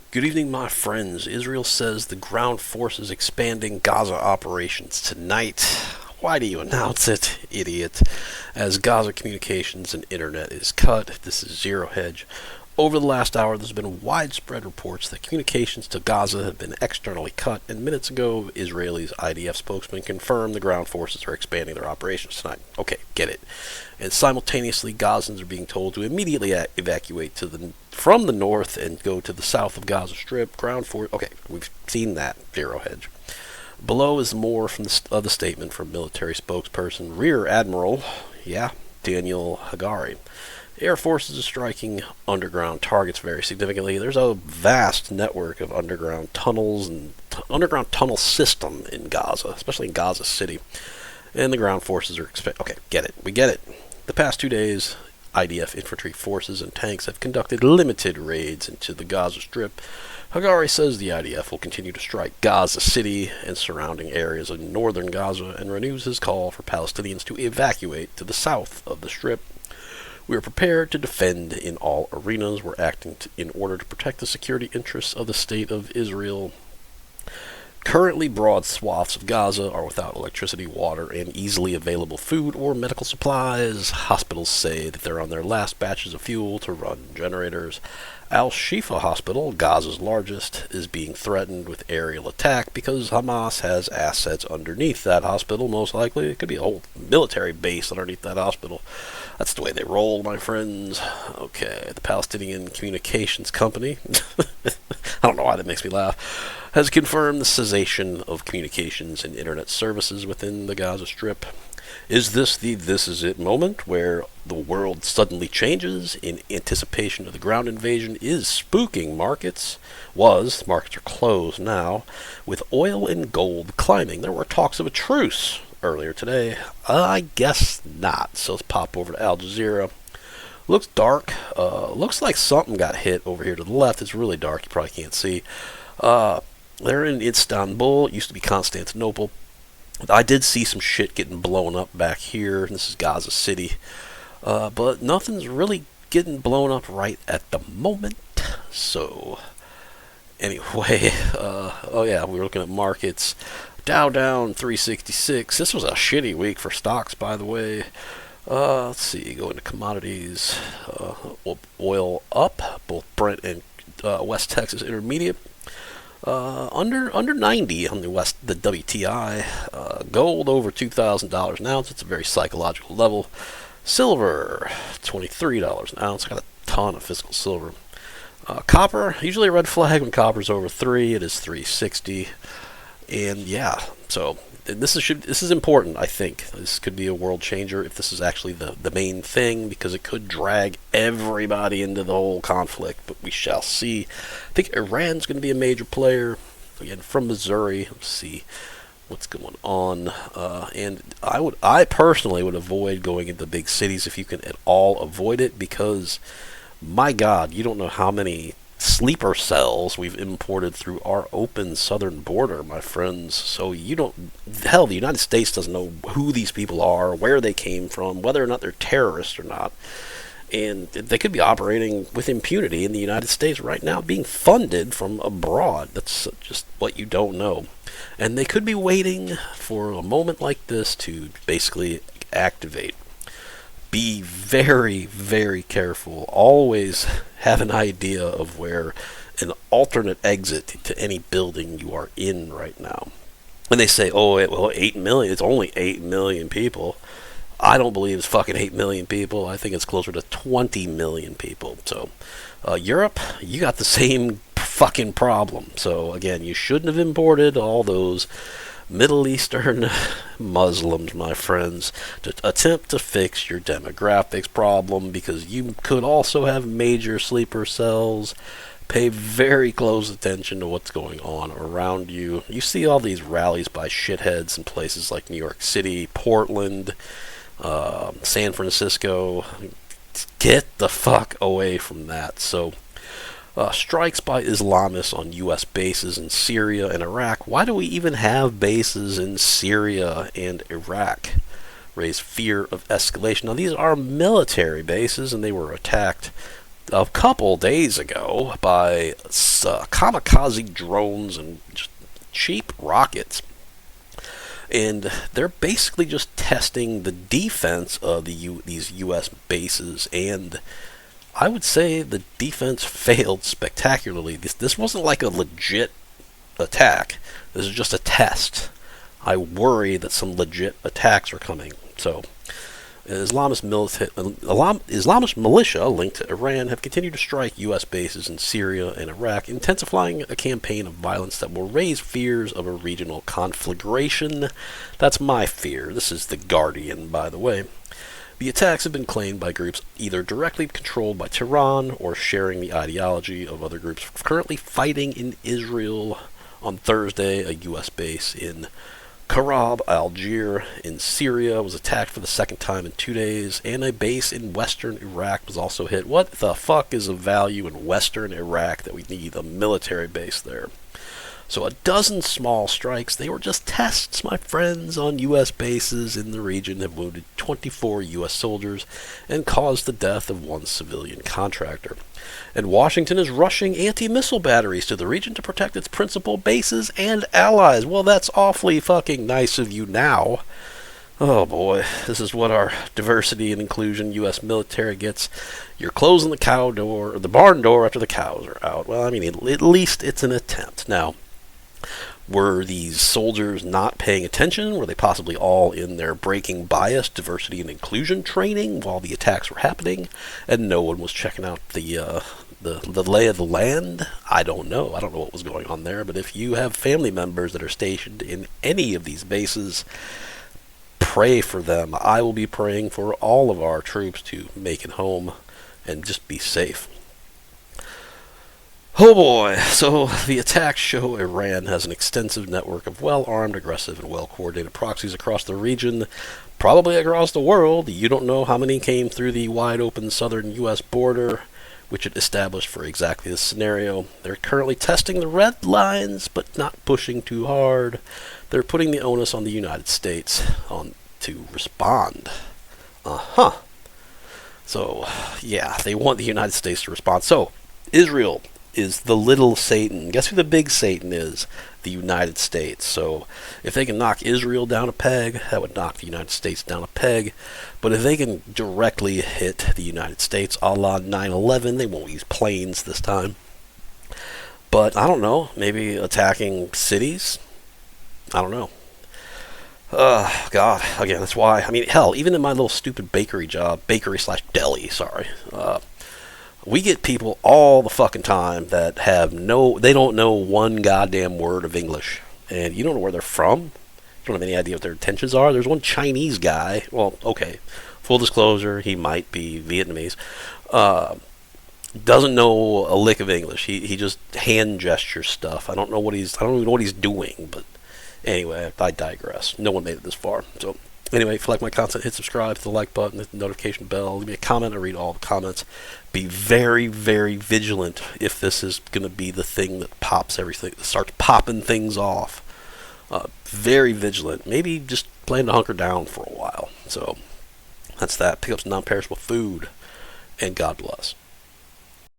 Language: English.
Good evening, my friends. Israel says the ground force is expanding Gaza operations tonight. Why do you announce it, idiot? As Gaza communications and internet is cut, this is Zero Hedge. Over the last hour, there's been widespread reports that communications to Gaza have been externally cut, and minutes ago, Israel's IDF spokesman confirmed the ground forces are expanding their operations tonight. Okay, get it. And simultaneously, Gazans are being told to immediately evacuate from the north and go to the south of Gaza Strip. Ground force. Okay, we've seen that. Zero Hedge. Below is more from the statement from military spokesperson Rear Admiral, Daniel Hagari. Air forces are striking underground targets very significantly. There's a vast network of underground tunnels and underground tunnel system in Gaza, especially in Gaza City. And the ground forces are okay, get it. We get it. The past 2 days, IDF infantry forces and tanks have conducted limited raids into the Gaza Strip. Hagari says the IDF will continue to strike Gaza City and surrounding areas in northern Gaza and renews his call for Palestinians to evacuate to the south of the Strip. We are prepared to defend in all arenas. We're acting in order to protect the security interests of the State of Israel. Currently, broad swaths of Gaza are without electricity, water, and easily available food or medical supplies. Hospitals say that they're on their last batches of fuel to run generators. Al-Shifa Hospital, Gaza's largest, is being threatened with aerial attack because Hamas has assets underneath that hospital, most likely. It could be a whole military base underneath that hospital. That's the way they roll, my friends. Okay, the Palestinian Communications Company, I don't know why that makes me laugh, has confirmed the cessation of communications and internet services within the Gaza Strip. Is this the "this is it" moment where the world suddenly changes in anticipation of the ground invasion is spooking markets? Markets are closed now, with oil and gold climbing. There were talks of a truce earlier today. I guess not. So let's pop over to Al Jazeera. Looks dark. Looks like something got hit over here to the left. It's really dark. You probably can't see. They're in Istanbul. It used to be Constantinople. I did see some shit getting blown up back here. This is Gaza City. But nothing's really getting blown up right at the moment. So, anyway, we were looking at markets. Dow down 366. This was a shitty week for stocks, by the way. Let's see, go into commodities. Oil up, both Brent and West Texas Intermediate. Under 90 on the WTI. Gold over $2,000 an ounce. It's a very psychological level. Silver, $23 an ounce. Got a ton of physical silver. Copper, usually a red flag when copper's over 3. It is 360. And so this is important, I think. This could be a world changer if this is actually the main thing, because it could drag everybody into the whole conflict, but we shall see. I think Iran's going to be a major player. Again, from Missouri. Let's see what's going on. And I personally would avoid going into big cities if you can at all avoid it, because, my God, you don't know how many sleeper cells we've imported through our open southern border, my friends. So the United States doesn't know who these people are, where they came from, whether or not they're terrorists or not. And they could be operating with impunity in the United States right now, being funded from abroad. That's just what you don't know. And they could be waiting for a moment like this to basically activate. Be very, very careful. Always have an idea of where an alternate exit to any building you are in right now. When they say, 8 million, it's only 8 million people. I don't believe it's fucking 8 million people. I think it's closer to 20 million people. So, Europe, you got the same fucking problem. So, again, you shouldn't have imported all those Middle Eastern Muslims, my friends, to attempt to fix your demographics problem, because you could also have major sleeper cells. Pay very close attention to what's going on around you. You see all these rallies by shitheads in places like New York City, Portland, San Francisco. Get the fuck away from that. So, strikes by Islamists on U.S. bases in Syria and Iraq. Why do we even have bases in Syria and Iraq? Raise fear of escalation. Now, these are military bases, and they were attacked a couple days ago by kamikaze drones and just cheap rockets. And they're basically just testing the defense of these U.S. bases, and I would say the defense failed spectacularly. This wasn't like a legit attack. This is just a test. I worry that some legit attacks are coming. So, Islamist militia linked to Iran have continued to strike U.S. bases in Syria and Iraq, intensifying a campaign of violence that will raise fears of a regional conflagration. That's my fear. This is The Guardian, by the way. The attacks have been claimed by groups either directly controlled by Tehran or sharing the ideology of other groups currently fighting in Israel. On Thursday, a U.S. base in Karab, Algiers, in Syria was attacked for the second time in 2 days, and a base in western Iraq was also hit. What the fuck is of value in western Iraq that we need a military base there? So a dozen small strikes, they were just tests, my friends, on U.S. bases in the region have wounded 24 U.S. soldiers and caused the death of one civilian contractor. And Washington is rushing anti-missile batteries to the region to protect its principal bases and allies. Well, that's awfully fucking nice of you now. Oh boy, this is what our diversity and inclusion U.S. military gets. You're closing the barn door after the cows are out. Well, I mean, at least it's an attempt. Now, were these soldiers not paying attention? Were they possibly all in their breaking bias, diversity, and inclusion training while the attacks were happening, and no one was checking out the lay of the land? I don't know. I don't know what was going on there. But if you have family members that are stationed in any of these bases, pray for them. I will be praying for all of our troops to make it home and just be safe. Oh boy, so the attacks show Iran has an extensive network of well-armed, aggressive, and well-coordinated proxies across the region, probably across the world. You don't know how many came through the wide-open southern U.S. border, which it established for exactly this scenario. They're currently testing the red lines, but not pushing too hard. They're putting the onus on the United States to respond. So, yeah, they want the United States to respond. So, Israel is the little Satan. Guess who the big Satan is? The United States. So if they can knock Israel down a peg, that would knock the United States down a peg. But if they can directly hit the United States, a la 9/11, they won't use planes this time. But I don't know, maybe attacking cities? I don't know. God, again, that's why, I mean, hell, even in my little stupid bakery slash deli, we get people all the fucking time that they don't know one goddamn word of English. And you don't know where they're from. You don't have any idea what their intentions are. There's one Chinese guy, well, okay, full disclosure, he might be Vietnamese, doesn't know a lick of English. He just hand gestures stuff. I don't even know what he's doing, but anyway, I digress. No one made it this far. So anyway, if you like my content, hit subscribe, hit the like button, hit the notification bell, leave me a comment. I read all the comments. Be very, very vigilant if this is going to be the thing that pops everything, starts popping things off. Very vigilant. Maybe just plan to hunker down for a while. So that's that. Pick up some non-perishable food, and God bless.